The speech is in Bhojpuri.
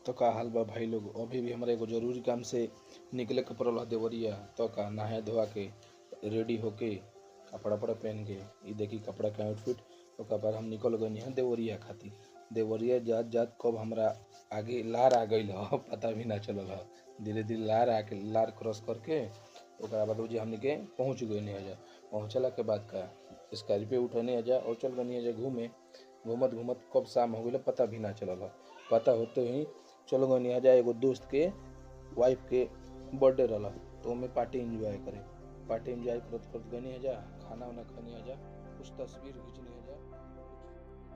तो का हाल बा भाई लोग। अभी भी हमारे एगो जरूरी काम से निकले के पड़ल देवरिया। तो का नहा धोआ के रेडी होके कपड़ा वपड़ा पहन के ये देखी कपड़ा के आउटफिट। ओकर बाद हम निकल गए हैं देवरिया खातिर। देवरिया जात जात कब हमरा आगे लार आ गई पता भी ना चलल ह। धीरे धीरे लार क्रॉस करके ओकरा बाद जी हमने के पहुँच गए नहीं हजा। पहुँचला के बाद का स्कॉर्पियो उठने हजा और चल गए हजा घूमे। घूमत घूमत कब शाम हो गई पता भी ना चलल ह। पता होते ही चलो गए हजा एगो दोस्त के वाइफ के बर्थडे रहा तो हमें पार्टी एंजॉय करे। पार्टी एंजॉय करत करत गए हजा, खाना वाना खाने हजा, कुछ तस्वीर खींचने